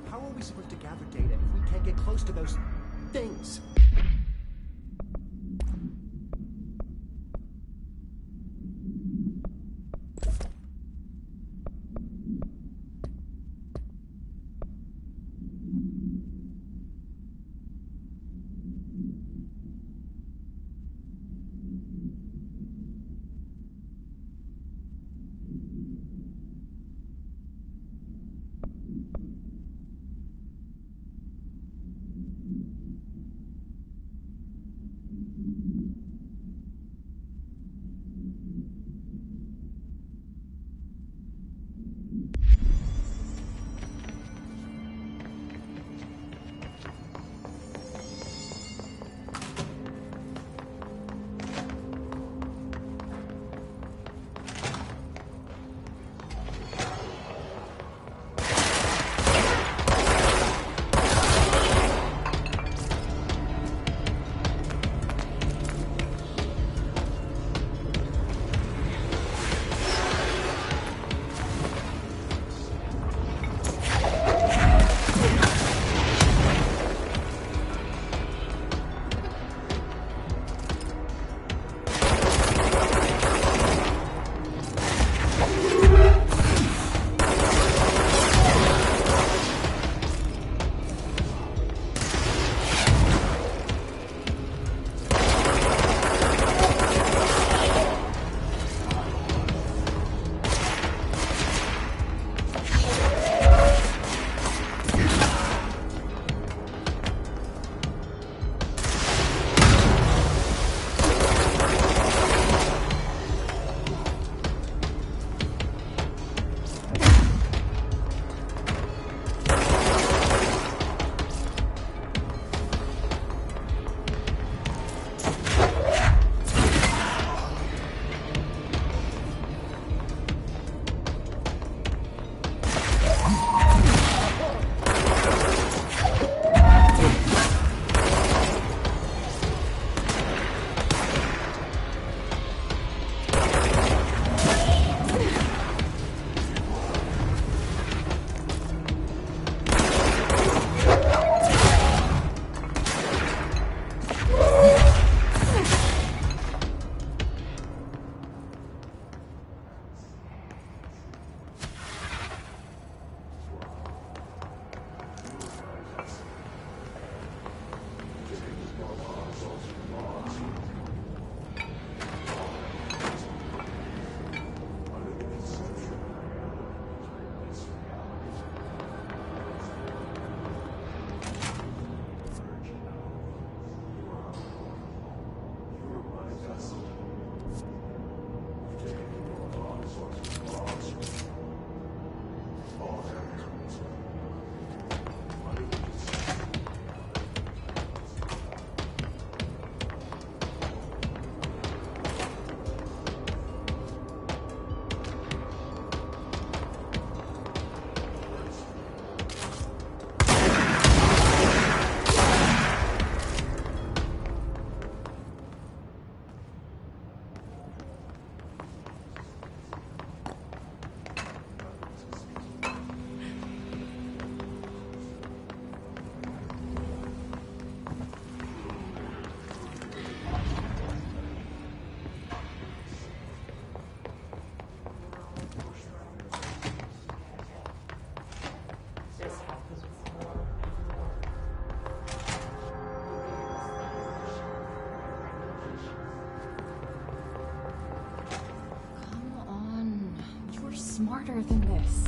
How are we supposed to gather data if we can't get close to those things? smarter than this.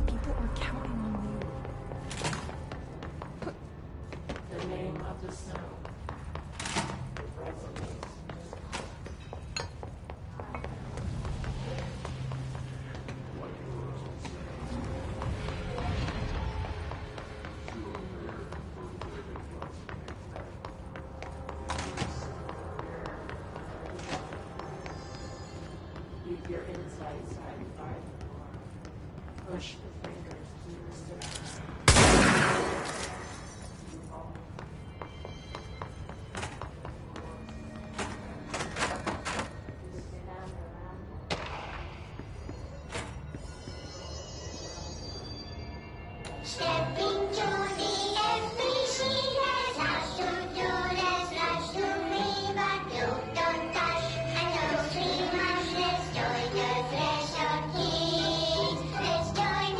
People are counting on you. The name of the snow. Keep your insides satisfied. Push the fingers to the center. Step into the FBC, there's lots to do, there's lots to read, but you don't touch, and don't too much. Let's join the Threshold Kids, let's join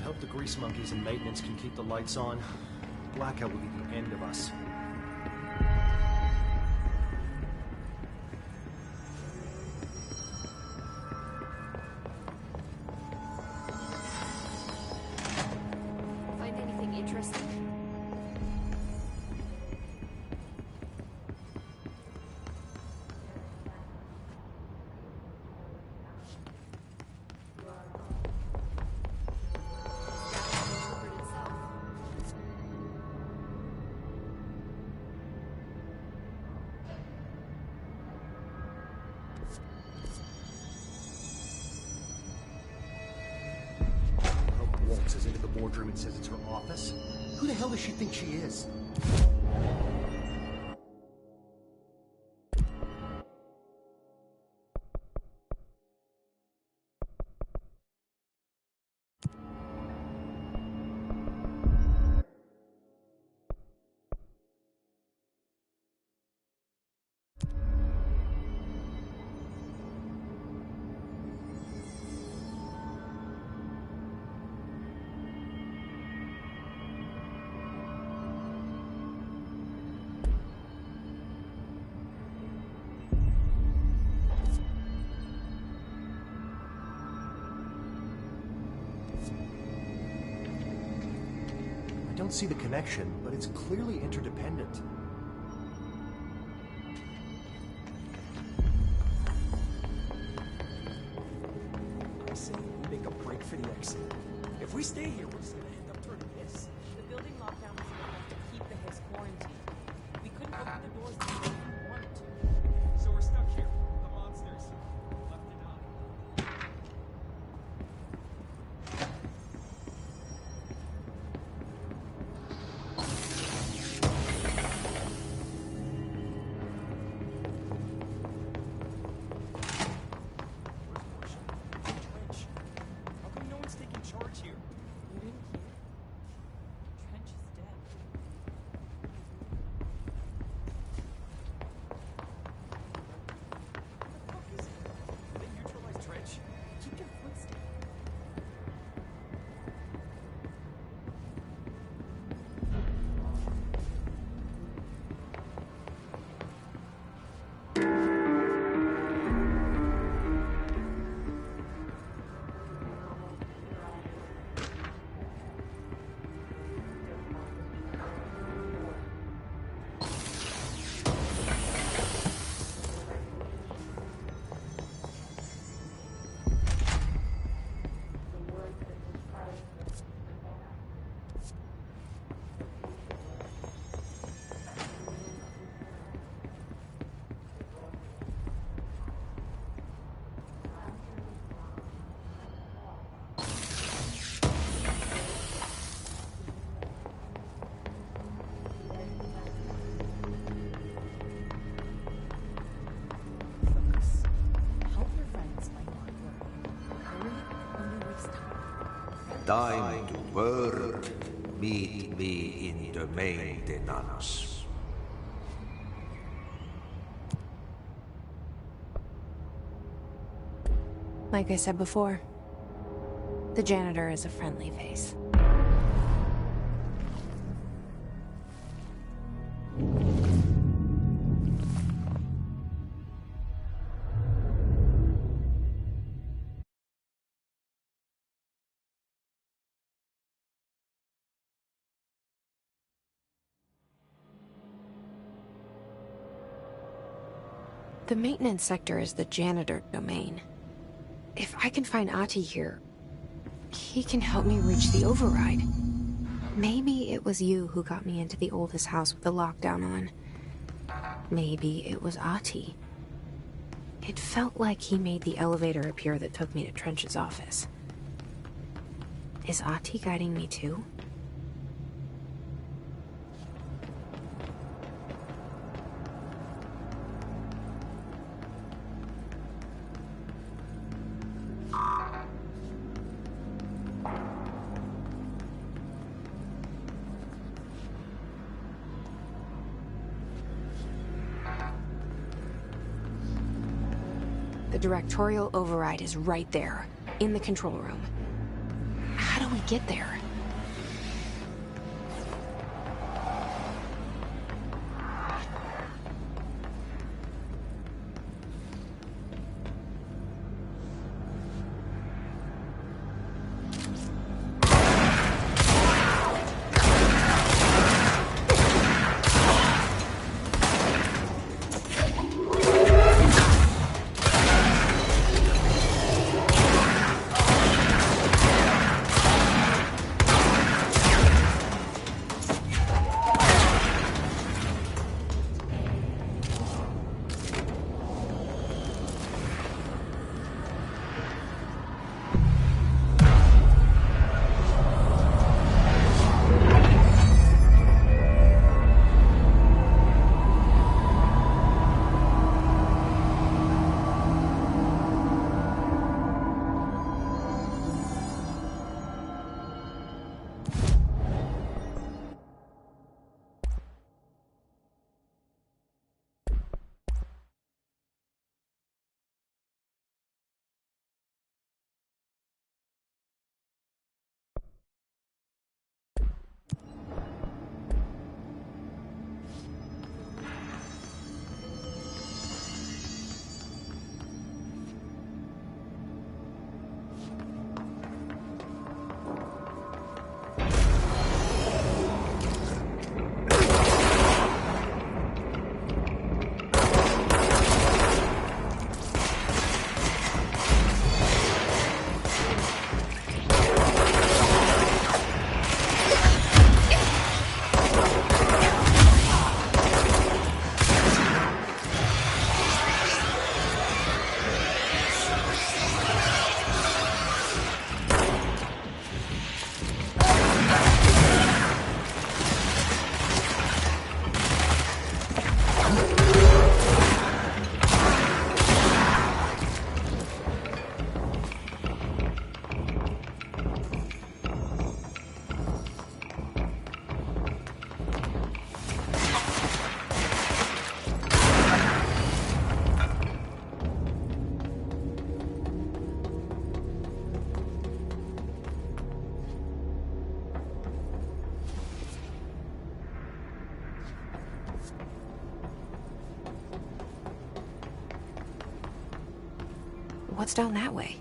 hope the grease monkeys and maintenance can keep the lights on. Blackout will be the end of us. Find anything interesting? Waltzes into the boardroom and says it's her office. Who the hell does she think she is? I don't see the connection, but it's clearly interdependent. I say we make a break for the exit. If we stay here, we're just gonna end up turning Hiss. The building lockdown was enough to keep the Hiss quarantined. We couldn't open the doors even if we wanted to. So we're stuck here. The monsters. Left to die. How come no one's taking charge here? You didn't hear? Trench is dead. What the fuck is it? Did they neutralize Trench? Keep your foot still. Help your friends, my Mark. Hurry, and you waste time. Time to work. Meet me in the maintenance. Like I said before, the janitor is a friendly face. The maintenance sector is the janitor domain. If I can find Ahti here, he can help me reach the override. Maybe it was you who got me into the oldest house with the lockdown on. Maybe it was Ahti. It felt like he made the elevator appear that took me to Trench's office. Is Ahti guiding me too? The directorial override is right there, in the control room. How do How'll we get there? What's down that way?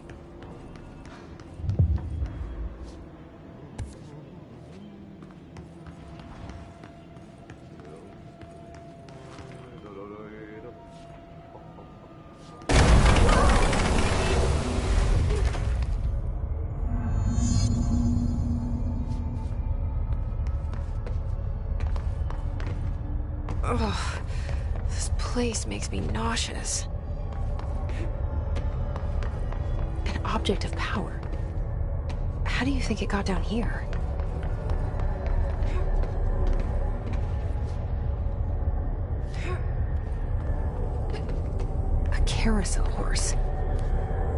Ugh, this place makes me nauseous. An object of power. How do you think it got down here? A carousel horse.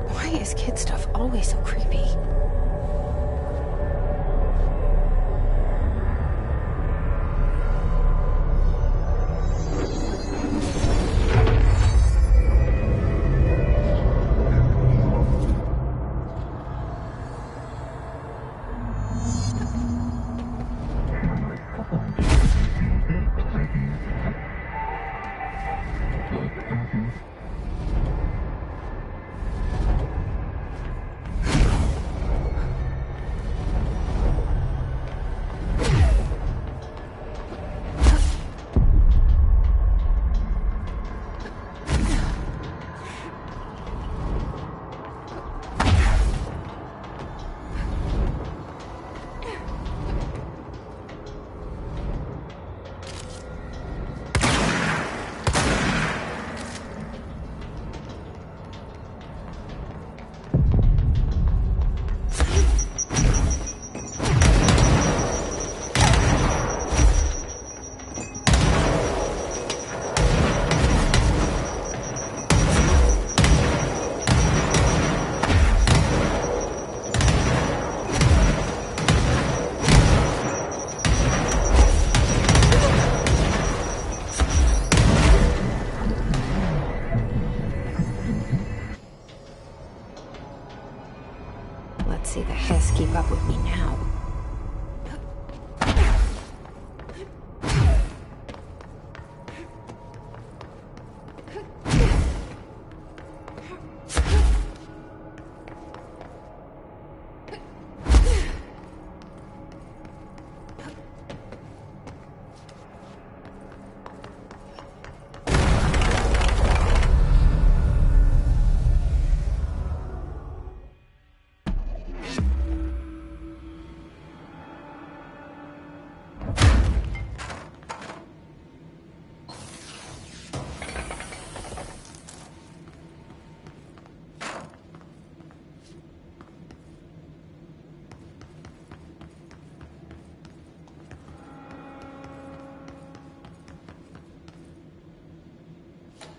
Why is kid stuff always so creepy? Let's see the Hiss keep up with me now.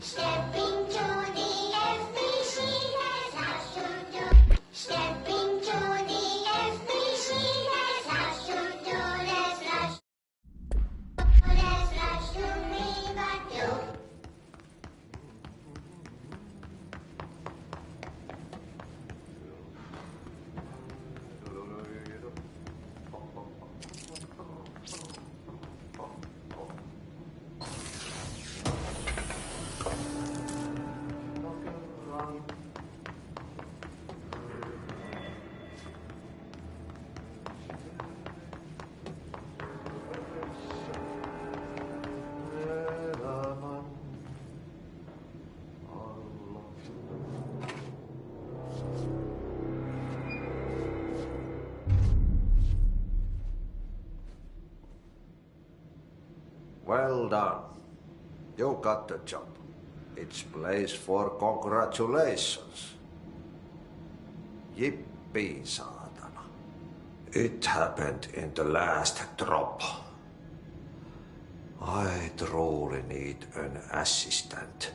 Step into the FBC, that's how to do. Step into the FBC, that's how to do. That's not to me, but you. Well done. You got the job. It's place for congratulations. Yippee, saatana. It happened in the last drop. I truly need an assistant.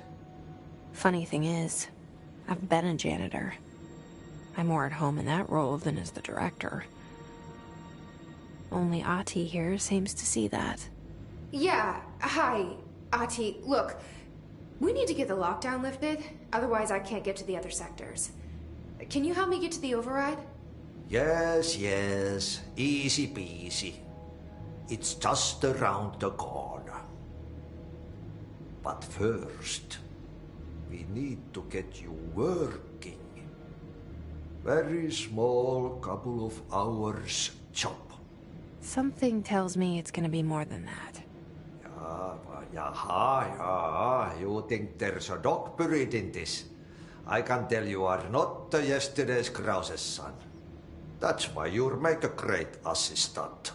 Funny thing is, I've been a janitor. I'm more at home in that role than as the director. Only Ahti here seems to see that. Yeah, hi, Ahti. Look, we need to get the lockdown lifted, otherwise I can't get to the other sectors. Can you help me get to the override? Yes, yes. Easy peasy. It's just around the corner. But first, we need to get you working. Very small, couple of hours job. Something tells me it's gonna be more than that. Yaha, you think there's a dog buried in this? I can tell you are not yesterday's Krause's son. That's why you'll make a great assistant.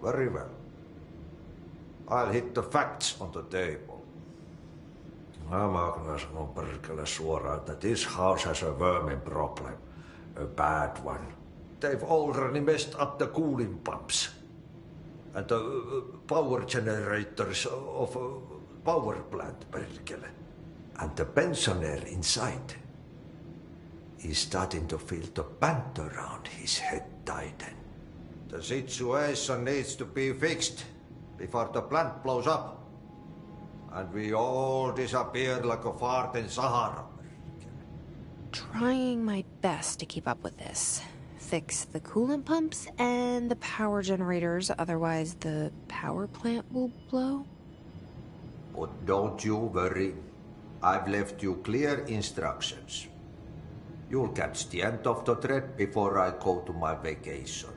Very well. I'll hit the facts on the table. Mä kyllä sanon perkele suoraan, että this house has a vermin problem. A bad one. They've already messed up the cooling pumps. And the power generators of a power plant, perkele. And the pensioner inside is starting to feel the band around his head tighten. The situation needs to be fixed before the plant blows up. And we all disappear like a fart in Sahara. Trying my best to keep up with this. Fix the coolant pumps and the power generators, otherwise the power plant will blow. But don't you worry. I've left you clear instructions. You'll catch the end of the thread before I go to my vacation.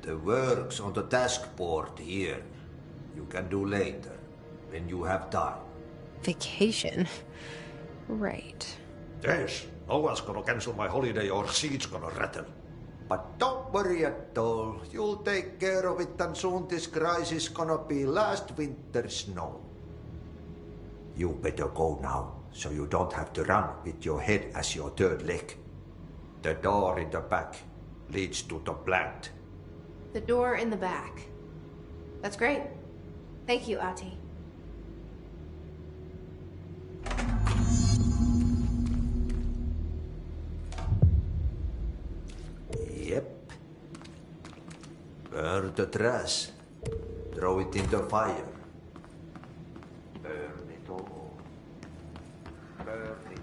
The work's on the task board here. You can do later, when you have time. Vacation? Right. Yes, no one's gonna cancel my holiday or seat's gonna rattle. But don't worry at all. You'll take care of it and soon this crisis gonna be last winter's snow. You better go now, so you don't have to run with your head as your third leg. The door in the back leads to the plant. The door in the back. That's great. Thank you, Ahti. Yep. Burn the trash. Throw it in the fire. Burn it all. Burn it.